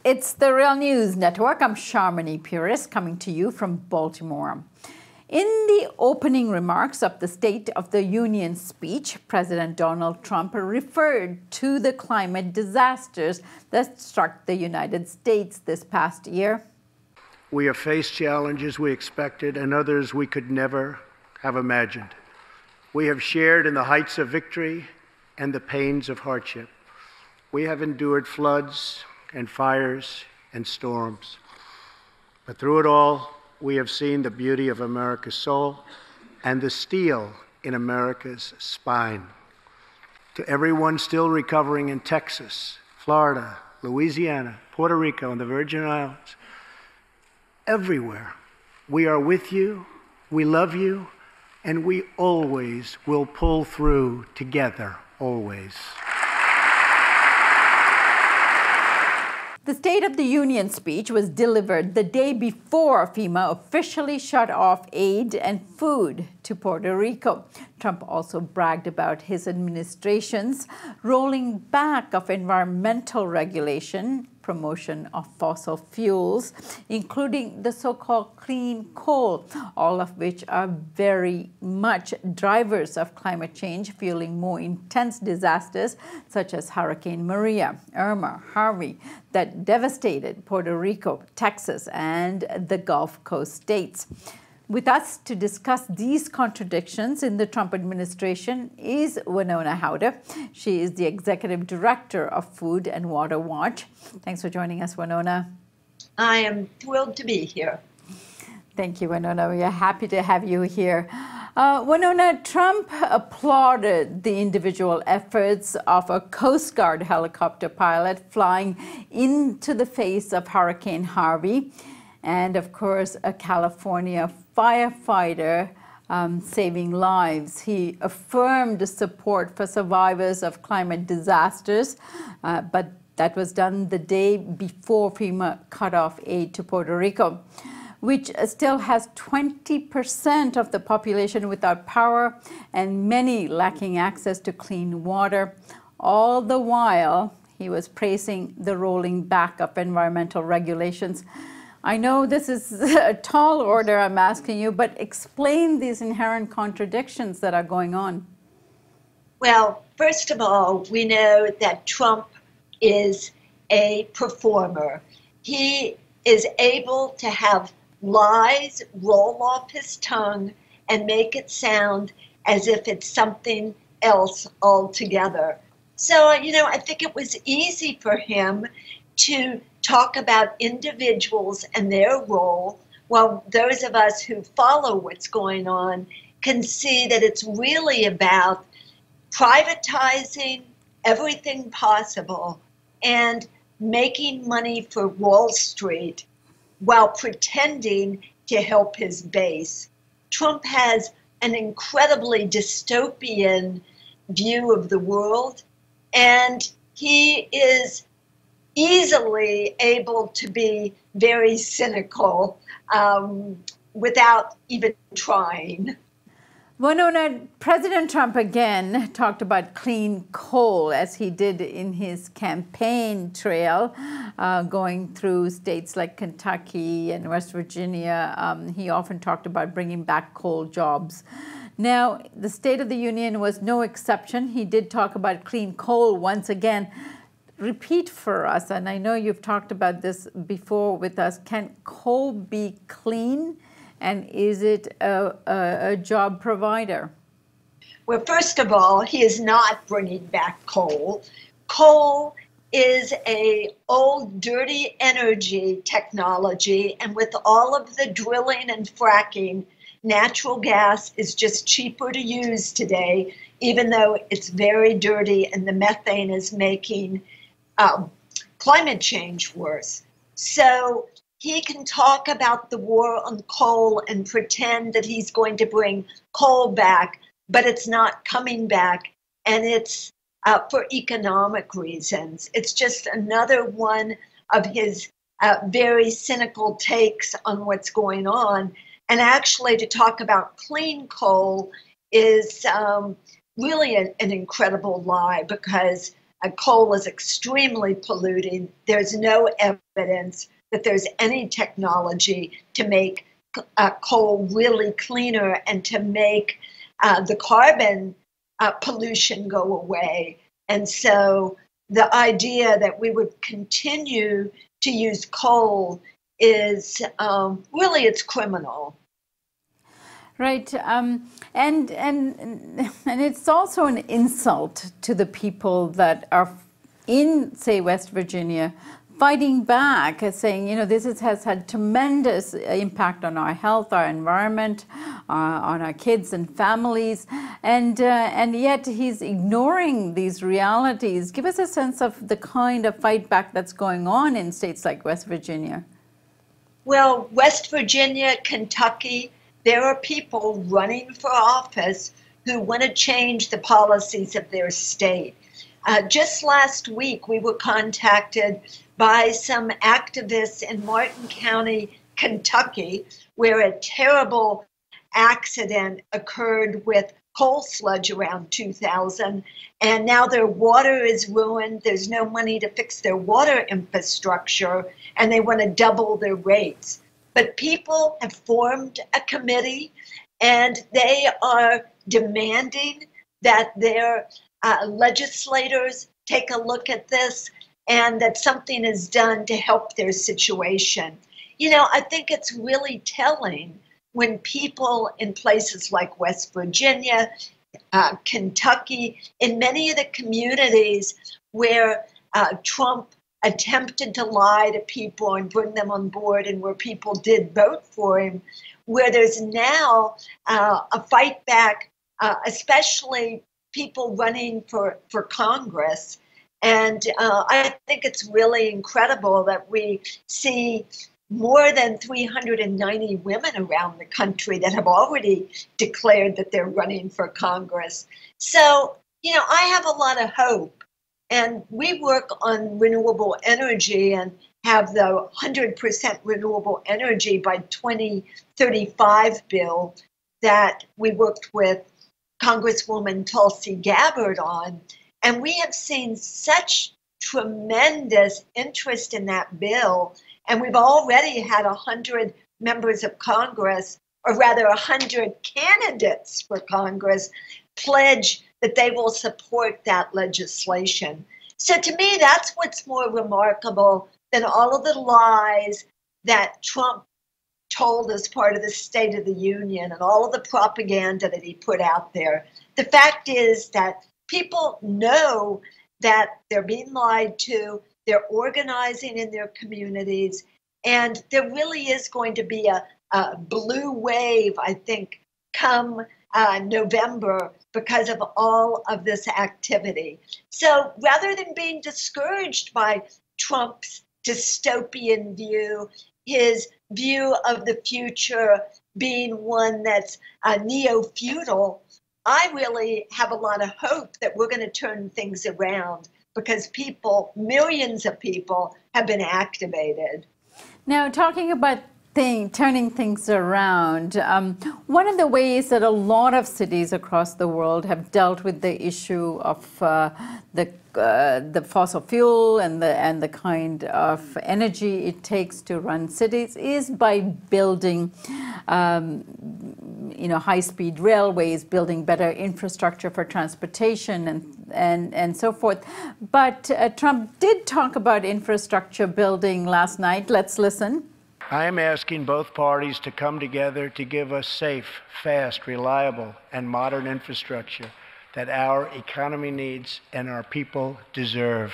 It's the Real News Network. I'm Sharmini Puris coming to you from Baltimore. In the opening remarks of the State of the Union speech, President Donald Trump referred to the climate disasters that struck the United States this past year. We have faced challenges we expected and others we could never have imagined. We have shared in the heights of victory and the pains of hardship. We have endured floods and fires and storms. But through it all, we have seen the beauty of America's soul and the steel in America's spine. To everyone still recovering in Texas, Florida, Louisiana, Puerto Rico, and the Virgin Islands, everywhere, we are with you, we love you, and we always will pull through together, always. The State of the Union speech was delivered the day before FEMA officially shut off aid and food to Puerto Rico. Trump also bragged about his administration's rolling back of environmental regulation, promotion of fossil fuels, including the so-called clean coal, all of which are very much drivers of climate change, fueling more intense disasters such as Hurricane Maria, Irma, Harvey, that devastated Puerto Rico, Texas, and the Gulf Coast states. With us to discuss these contradictions in the Trump administration is Wenonah Hauter. She is the Executive Director of Food and Water Watch. Thanks for joining us, Wenonah. I am thrilled to be here. Thank you, Wenonah. We are happy to have you here. Wenonah, Trump applauded the individual efforts of a Coast Guard helicopter pilot flying into the face of Hurricane Harvey, and of course, a California firefighter saving lives. He affirmed support for survivors of climate disasters, but that was done the day before FEMA cut off aid to Puerto Rico, which still has 20% of the population without power and many lacking access to clean water. All the while, he was praising the rolling back of environmental regulations. I know this is a tall order I'm asking you, but explain these inherent contradictions that are going on. Well, first of all, we know that Trump is a performer. He is able to have lies roll off his tongue and make it sound as if it's something else altogether. So, I think it was easy for him to talk about individuals and their role, while those of us who follow what's going on can see that it's really about privatizing everything possible and making money for Wall Street while pretending to help his base. Trump has an incredibly dystopian view of the world, and he is easily able to be very cynical without even trying. Wenonah, President Trump again talked about clean coal as he did in his campaign trail, going through states like Kentucky and West Virginia. He often talked about bringing back coal jobs. Now, the State of the Union was no exception. He did talk about clean coal once again. Repeat for us, and I know you've talked about this before with us, can coal be clean, and is it a job provider? Well, first of all, he is not bringing back coal. Coal is a old, dirty energy technology, and with all of the drilling and fracking, natural gas is just cheaper to use today, even though it's very dirty and the methane is making climate change worse. So he can talk about the war on coal and pretend that he's going to bring coal back, but it's not coming back, and it's for economic reasons. It's just another one of his very cynical takes on what's going on. And actually, to talk about clean coal is really an incredible lie, because coal is extremely polluting. There's no evidence that there's any technology to make coal really cleaner and to make the carbon pollution go away. And so the idea that we would continue to use coal is really, it's criminal. Right, and it's also an insult to the people that are in, say, West Virginia, fighting back, saying, this has had tremendous impact on our health, our environment, on our kids and families, and yet he's ignoring these realities. Give us a sense of the kind of fight back that's going on in states like West Virginia. Well, West Virginia, Kentucky, there are people running for office who want to change the policies of their state. Just last week, we were contacted by some activists in Martin County, Kentucky, where a terrible accident occurred with coal sludge around 2000, and now their water is ruined. There's no money to fix their water infrastructure, and they want to double their rates. But people have formed a committee, and they are demanding that their legislators take a look at this and that something is done to help their situation. I think it's really telling when people in places like West Virginia, Kentucky, in many of the communities where Trump attempted to lie to people and bring them on board and where people did vote for him, where there's now a fight back, especially people running for Congress. And I think it's really incredible that we see more than 390 women around the country that have already declared that they're running for Congress. So, I have a lot of hope. And we work on renewable energy and have the 100% renewable energy by 2035 bill that we worked with Congresswoman Tulsi Gabbard on. And we have seen such tremendous interest in that bill. And we've already had 100 members of Congress, or rather 100 candidates for Congress, pledge that they will support that legislation. So to me, that's what's more remarkable than all of the lies that Trump told as part of the State of the Union and all of the propaganda that he put out there. The fact is that people know that they're being lied to, they're organizing in their communities, and there really is going to be a blue wave, I think, come November because of all of this activity. So rather than being discouraged by Trump's dystopian view, his view of the future being one that's neo-feudal, I really have a lot of hope that we're going to turn things around because people, millions of people, have been activated. Now, talking about turning things around, one of the ways that a lot of cities across the world have dealt with the issue of the fossil fuel and the kind of energy it takes to run cities is by building high-speed railways, building better infrastructure for transportation and so forth. But Trump did talk about infrastructure building last night. Let's listen. I am asking both parties to come together to give us safe, fast, reliable, and modern infrastructure that our economy needs and our people deserve.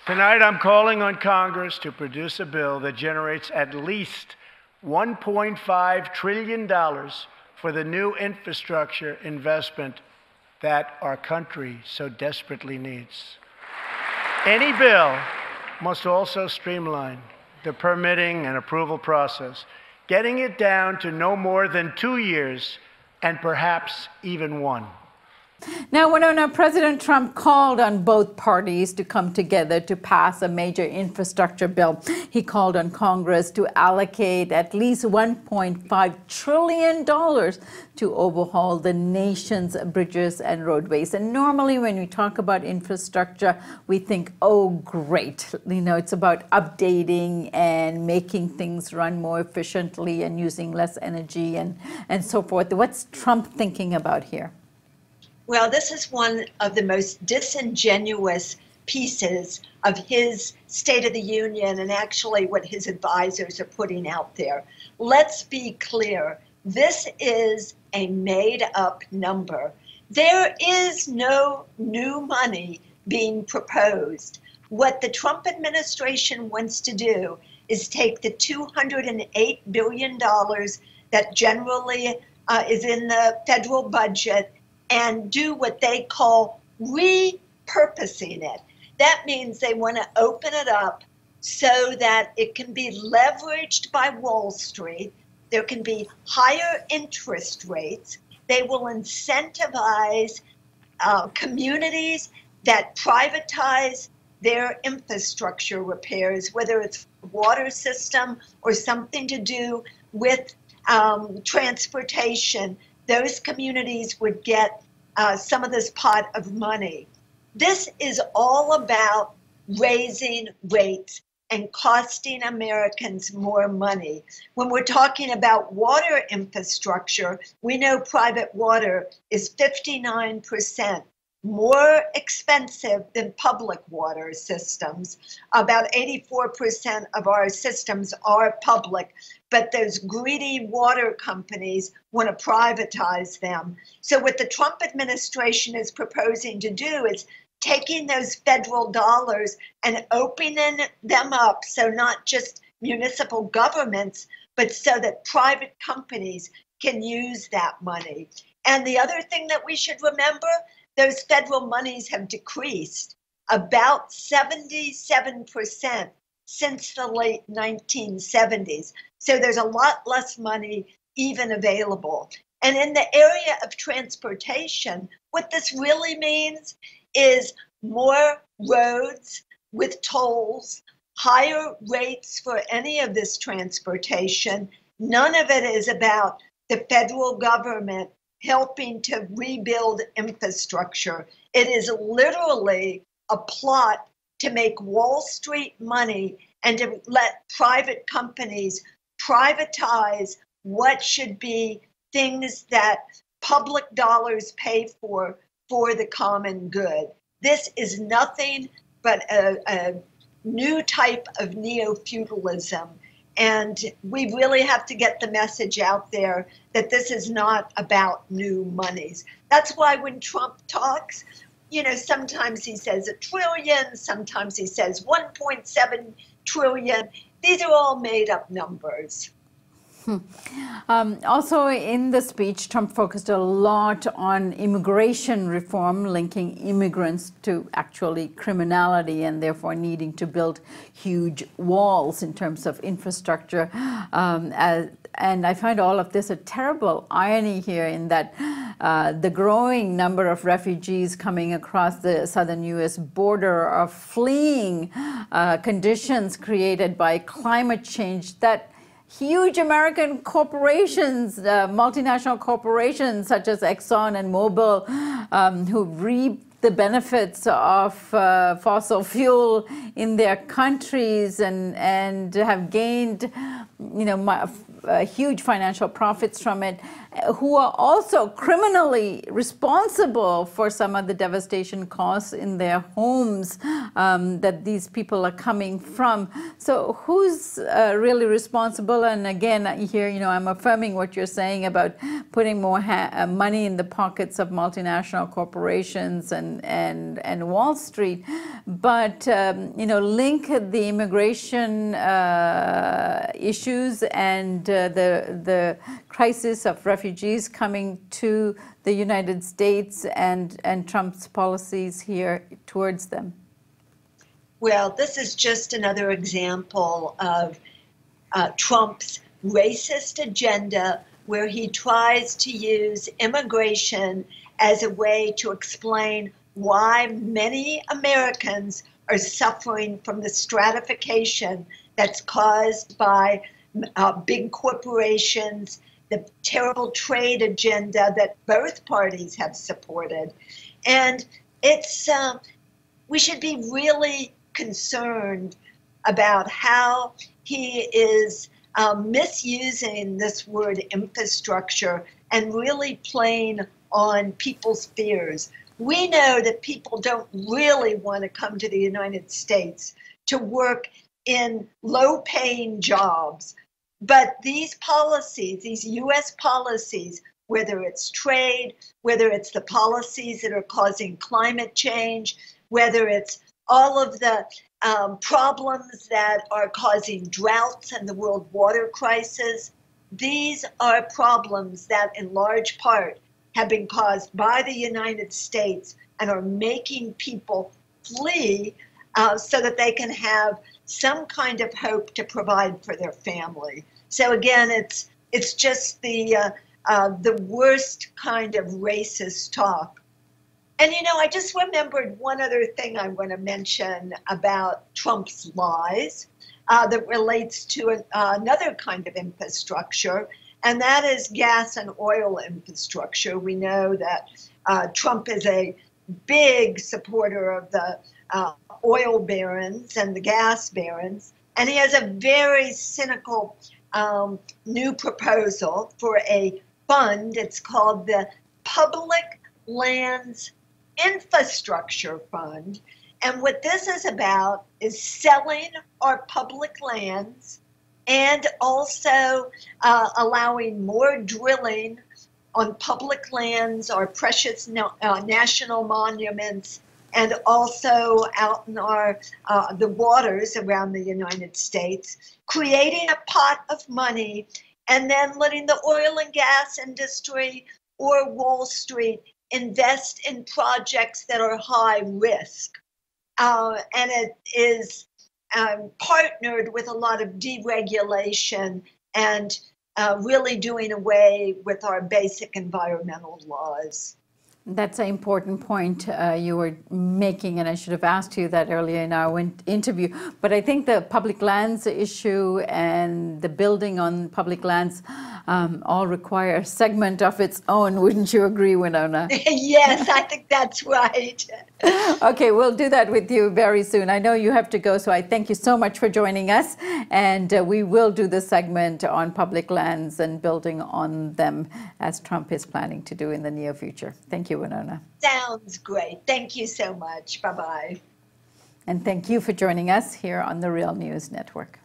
Tonight, I'm calling on Congress to produce a bill that generates at least $1.5 trillion for the new infrastructure investment that our country so desperately needs. Any bill must also streamline the permitting and approval process, getting it down to no more than 2 years and perhaps even 1. Now, Wenonah, President Trump called on both parties to come together to pass a major infrastructure bill. He called on Congress to allocate at least $1.5 trillion to overhaul the nation's bridges and roadways. And normally when we talk about infrastructure, we think, oh, great. It's about updating and making things run more efficiently and using less energy and so forth. What's Trump thinking about here? Well, this is one of the most disingenuous pieces of his State of the Union and actually what his advisors are putting out there. Let's be clear. This is a made-up number. There is no new money being proposed. What the Trump administration wants to do is take the $208 billion that generally is in the federal budget and do what they call repurposing it. That means they want to open it up so that it can be leveraged by Wall Street. There can be higher interest rates. They will incentivize communities that privatize their infrastructure repairs, whether it's water system or something to do with transportation. Those communities would get some of this pot of money. This is all about raising rates and costing Americans more money. When we're talking about water infrastructure, we know private water is 59% more expensive than public water systems. About 84% of our systems are public, but those greedy water companies want to privatize them. So what the Trump administration is proposing to do is taking those federal dollars and opening them up, so not just municipal governments, but so that private companies can use that money. And the other thing that we should remember, those federal monies have decreased about 77% since the late 1970s. So there's a lot less money even available. And in the area of transportation, what this really means is more roads with tolls, higher rates for any of this transportation. None of it is about the federal government helping to rebuild infrastructure. It is literally a plot to make Wall Street money and to let private companies privatize what should be things that public dollars pay for the common good. This is nothing but a new type of neo-feudalism. And we really have to get the message out there that this is not about new monies. That's why when Trump talks, sometimes he says $1 trillion, sometimes he says 1.7 trillion. These are all made up numbers. Also in the speech, Trump focused a lot on immigration reform, linking immigrants to actually criminality and therefore needing to build huge walls in terms of infrastructure. And I find all of this a terrible irony here in that the growing number of refugees coming across the southern U.S. border are fleeing conditions created by climate change that huge American corporations, multinational corporations such as Exxon and Mobil, who reap the benefits of fossil fuel in their countries and have gained, huge financial profits from it, who are also criminally responsible for some of the devastation caused in their homes that these people are coming from. So who's really responsible? And again, here, I'm affirming what you're saying about putting more money in the pockets of multinational corporations and Wall Street. But, link the immigration issues and the crisis of refugees coming to the United States and Trump's policies here towards them. Well, this is just another example of Trump's racist agenda, where he tries to use immigration as a way to explain why many Americans are suffering from the stratification that's caused by big corporations, the terrible trade agenda that both parties have supported. And it's we should be really concerned about how he is misusing this word infrastructure and really playing on people's fears. We know that people don't really want to come to the United States to work in low-paying jobs. But these policies, these U.S. policies, whether it's trade, whether it's the policies that are causing climate change, whether it's all of the problems that are causing droughts and the world water crisis, these are problems that in large part have been caused by the United States and are making people flee so that they can have some kind of hope to provide for their family. So again, it's just the worst kind of racist talk. And I just remembered one other thing I want to mention about Trump's lies that relates to another kind of infrastructure, and that is gas and oil infrastructure. We know that Trump is a big supporter of the oil barons and the gas barons, and he has a very cynical new proposal for a fund. It's called the Public Lands Infrastructure Fund. And what this is about is selling our public lands and also allowing more drilling on public lands, our precious national monuments, and also out in our the waters around the United States, creating a pot of money and then letting the oil and gas industry or Wall Street invest in projects that are high risk. And it is partnered with a lot of deregulation and really doing away with our basic environmental laws. That's an important point you were making, and I should have asked you that earlier in our interview. But I think the public lands issue and the building on public lands all require a segment of its own. Wouldn't you agree, Wenonah? Yes, I think that's right. Okay, we'll do that with you very soon. I know you have to go, so I thank you so much for joining us. And we will do the segment on public lands and building on them, as Trump is planning to do in the near future. Thank you, Wenonah. Sounds great. Thank you so much. Bye-bye. And thank you for joining us here on the Real News Network.